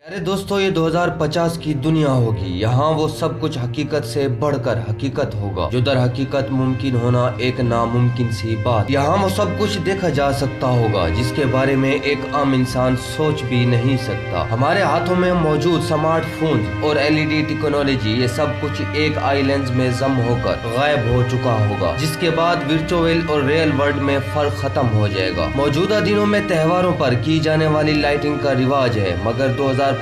अरे दोस्तों, ये 2050 की दुनिया होगी। यहाँ वो सब कुछ हकीकत से बढ़कर हकीकत होगा, जो दर हकीकत मुमकिन होना एक नामुमकिन सी बात। यहाँ वो सब कुछ देखा जा सकता होगा जिसके बारे में एक आम इंसान सोच भी नहीं सकता। हमारे हाथों में मौजूद स्मार्टफोन और एलईडी टेक्नोलॉजी, ये सब कुछ एक आई लेंस में जम होकर गायब हो चुका होगा, जिसके बाद वर्चुअल और रियल वर्ल्ड में फर्क खत्म हो जाएगा। मौजूदा दिनों में त्योहारों पर की जाने वाली लाइटिंग का रिवाज है, मगर 2050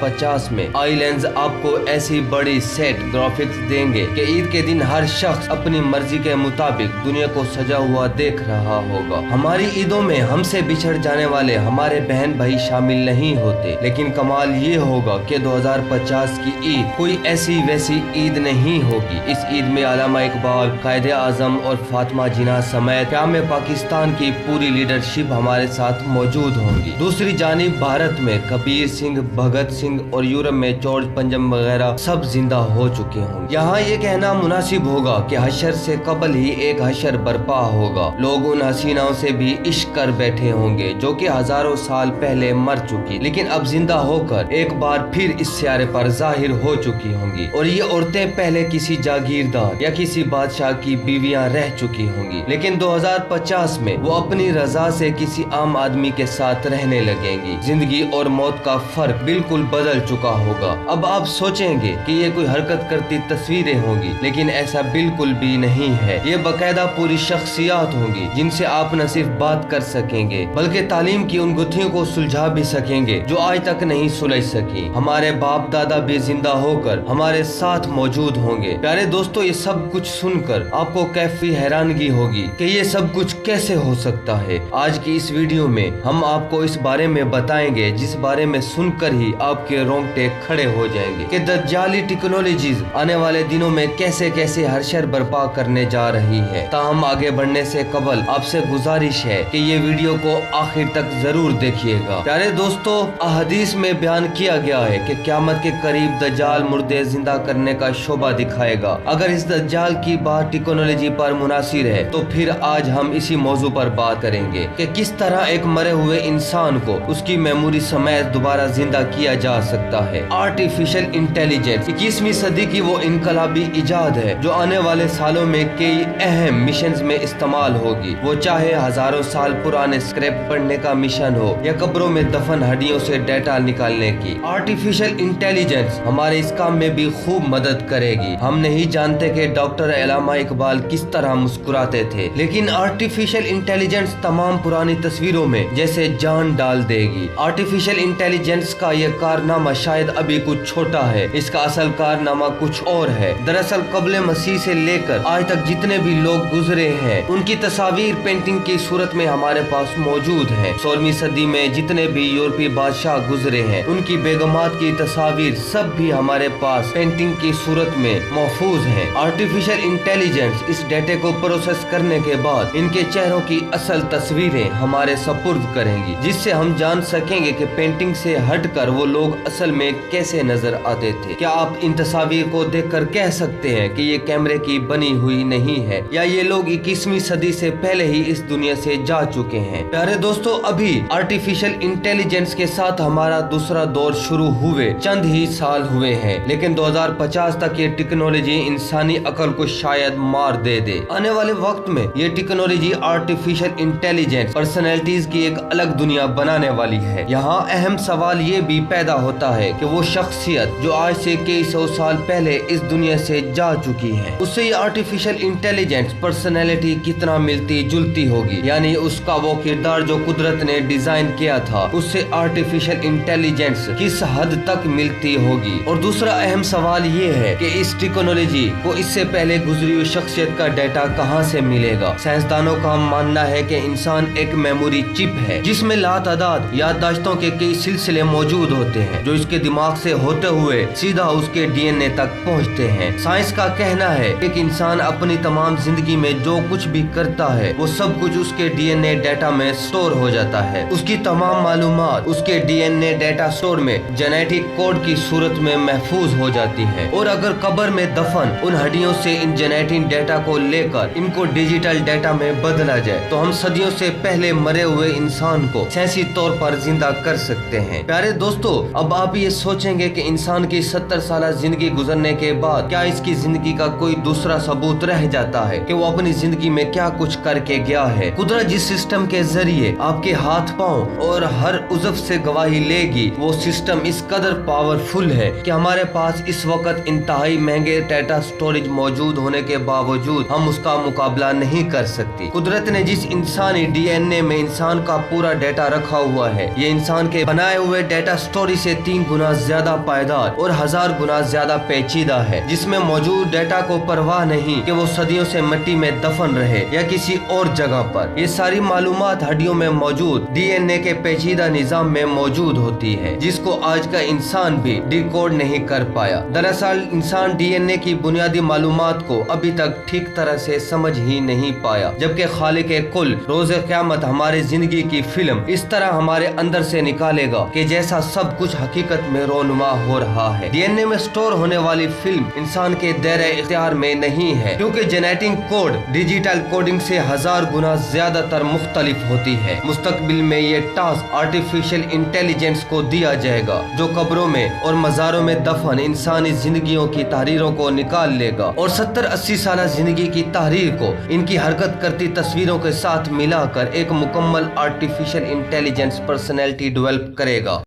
में आई लेंस आपको ऐसी बड़ी सेट ग्राफिक्स देंगे कि ईद के दिन हर शख्स अपनी मर्जी के मुताबिक दुनिया को सजा हुआ देख रहा होगा। हमारी ईदों में हमसे बिछड़ जाने वाले हमारे बहन भाई शामिल नहीं होते, लेकिन कमाल ये होगा कि 2050 की ईद कोई ऐसी वैसी ईद नहीं होगी। इस ईद में अल्लामा इकबाल, कायदे आजम और फातिमा जिन्ना समेत क़याम पाकिस्तान की पूरी लीडरशिप हमारे साथ मौजूद होंगी। दूसरी जानिब भारत में कबीर सिंह, भगत सिंह और यूरोप में जॉर्ज पंजम वगैरह सब जिंदा हो चुके होंगे। यहाँ ये कहना मुनासिब होगा कि हशर से कबल ही एक हशर बर्पा होगा। लोग उन हसीनाओं से भी इश्क कर बैठे होंगे जो कि हजारों साल पहले मर चुकी, लेकिन अब जिंदा होकर एक बार फिर इस सियारे पर जाहिर हो चुकी होंगी। और ये औरतें पहले किसी जागीरदार या किसी बादशाह की बीवियां रह चुकी होंगी, लेकिन 2050 में वो अपनी रजा से किसी आम आदमी के साथ रहने लगेंगी। जिंदगी और मौत का फर्क बिल्कुल बदल चुका होगा। अब आप सोचेंगे कि ये कोई हरकत करती तस्वीरें होंगी, लेकिन ऐसा बिल्कुल भी नहीं है। ये बाकायदा पूरी शख्सियात होंगी जिनसे आप न सिर्फ बात कर सकेंगे बल्कि तालीम की उन गुत्थियों को सुलझा भी सकेंगे जो आज तक नहीं सुलझ सकी। हमारे बाप दादा भी जिंदा होकर हमारे साथ मौजूद होंगे। प्यारे दोस्तों, ये सब कुछ सुनकर आपको कैफी हैरानगी होगी कि ये सब कुछ कैसे हो सकता है। आज की इस वीडियो में हम आपको इस बारे में बताएंगे जिस बारे में सुनकर ही आपके रोंगटे खड़े हो जाएंगे कि दज्जाली टेक्नोलॉजीज आने वाले दिनों में कैसे कैसे हर्षर बर्पा करने जा रही है। ताहम आगे बढ़ने से कबल आपसे गुजारिश है कि ये वीडियो को आखिर तक जरूर देखिएगा। प्यारे दोस्तों, अहदीस में बयान किया गया है कि क़यामत के करीब दज्जाल मुर्दे जिंदा करने का शोभा दिखाएगा। अगर इस दज्जाल की बात टेक्नोलॉजी पर मुनासिर है तो फिर आज हम इसी मौजू पर बात करेंगे कि किस तरह एक मरे हुए इंसान को उसकी मेमोरी समेत दोबारा जिंदा किया जा सकता है। आर्टिफिशियल इंटेलिजेंस 21वीं सदी की वो इनकलाबी इजाद है जो आने वाले सालों में कई अहम मिशंस में इस्तेमाल होगी। वो चाहे हजारों साल पुराने स्क्रैप पढ़ने का मिशन हो या कब्रों में दफन हड्डियों से डेटा निकालने की। आर्टिफिशियल इंटेलिजेंस हमारे इस काम में भी खूब मदद करेगी। हम नहीं जानते कि डॉक्टर अल्लामा इकबाल किस तरह मुस्कुराते थे, लेकिन आर्टिफिशियल इंटेलिजेंस तमाम पुरानी तस्वीरों में जैसे जान डाल देगी। आर्टिफिशियल इंटेलिजेंस का ये कारनामा शायद अभी कुछ छोटा है, इसका असल कारनामा कुछ और है। दरअसल कबले मसीह से लेकर आज तक जितने भी लोग गुजरे हैं उनकी तस्वीर पेंटिंग की सूरत में हमारे पास मौजूद है। 16वीं सदी में जितने भी यूरोपीय बादशाह गुजरे हैं उनकी बेगमात की तस्वीर सब भी हमारे पास पेंटिंग की सूरत में महफूज है। आर्टिफिशियल इंटेलिजेंस इस डेटे को प्रोसेस करने के बाद इनके चेहरों की असल तस्वीरें हमारे सपुर्द करेंगी, जिससे हम जान सकेंगे कि पेंटिंग से हटकर वो लोग असल में कैसे नजर आते थे। क्या आप इन तस्वीर को देखकर कह सकते हैं कि ये कैमरे की बनी हुई नहीं है या ये लोग 21वीं सदी से पहले ही इस दुनिया से जा चुके हैं? प्यारे दोस्तों, अभी आर्टिफिशियल इंटेलिजेंस के साथ हमारा दूसरा दौर शुरू हुए चंद ही साल हुए हैं, लेकिन 2050 तक ये टेक्नोलॉजी इंसानी अकल को शायद मार दे। आने वाले वक्त में ये टेक्नोलॉजी आर्टिफिशियल इंटेलिजेंस पर्सनैलिटीज की एक अलग दुनिया बनाने वाली है। यहाँ अहम सवाल ये भी पैदा होता है कि वो शख्सियत जो आज से कई सौ साल पहले इस दुनिया से जा चुकी है, उससे ये आर्टिफिशियल इंटेलिजेंस पर्सनैलिटी कितना मिलती जुलती होगी। यानी उसका वो किरदार जो कुदरत ने डिजाइन किया था उससे आर्टिफिशियल इंटेलिजेंस किस हद तक मिलती होगी। और दूसरा अहम सवाल ये है कि इस टेक्नोलॉजी को इससे पहले गुजरी हुई शख्सियत का डेटा कहाँ से मिलेगा। साइंसदानों का मानना है कि इंसान एक मेमोरी चिप है जिसमें लातादाद याददाश्तों के कई सिलसिले मौजूद होते हैं जो इसके दिमाग से होते हुए सीधा उसके डीएनए तक पहुंचते हैं। साइंस का कहना है एक इंसान अपनी तमाम जिंदगी में जो कुछ भी करता है वो सब कुछ उसके डीएनए डेटा में स्टोर हो जाता है। उसकी तमाम मालूमात उसके डीएनए डेटा स्टोर में जेनेटिक कोड की सूरत में महफूज हो जाती है। और अगर कब्र में दफन उन हड्डियों से इन जेनेटिक डेटा को लेकर इनको डिजिटल डेटा में बदला जाए तो हम सदियों से पहले मरे हुए इंसान को साइंसी तौर पर जिंदा कर सकते हैं। प्यारे दोस्तों, अब आप ये सोचेंगे कि इंसान की 70 साल जिंदगी गुजरने के बाद क्या इसकी जिंदगी का कोई दूसरा सबूत रह जाता है कि वो अपनी जिंदगी में क्या कुछ करके गया है। कुदरत जिस सिस्टम के जरिए आपके हाथ पांव और हर उज़व से गवाही लेगी, वो सिस्टम इस कदर पावरफुल है कि हमारे पास इस वक्त इंतहाई महंगे डेटा स्टोरेज मौजूद होने के बावजूद हम उसका मुकाबला नहीं कर सकती। कुदरत ने जिस इंसानी डीएनए में इंसान का पूरा डेटा रखा हुआ है, ये इंसान के बनाए हुए डेटा स्टोरेज से 3 गुना ज्यादा पायदार और 1000 गुना ज्यादा पेचीदा है, जिसमें मौजूद डेटा को परवाह नहीं कि वो सदियों से मिट्टी में दफन रहे या किसी और जगह पर। ये सारी मालूमात हड्डियों में मौजूद डीएनए के पेचीदा निजाम में मौजूद होती है, जिसको आज का इंसान भी डिकोड नहीं कर पाया। दरअसल इंसान डीएनए की बुनियादी मालूमात को अभी तक ठीक तरह से समझ ही नहीं पाया, जबकि खालिक कुल रोज़े क़यामत हमारी जिंदगी की फिल्म इस तरह हमारे अंदर से निकालेगा कि जैसा सब कुछ हकीकत में रोनुमा हो रहा है। डीएनए में स्टोर होने वाली फिल्म इंसान के दायरे इख्तियार में नहीं है, क्योंकि जेनेटिक कोड डिजिटल कोडिंग से 1000 गुना ज्यादातर मुख्तलिफ होती है। मुस्तकबिल में ये टास्क आर्टिफिशियल इंटेलिजेंस को दिया जाएगा, जो कब्रों में और मज़ारों में दफन इंसानी जिंदगियों की तहरीरों को निकाल लेगा और 70-80 साल जिंदगी की तहरीर को इनकी हरकत करती तस्वीरों के साथ मिलाकर एक मुकम्मल आर्टिफिशियल इंटेलिजेंस पर्सनैलिटी डेवलप करेगा।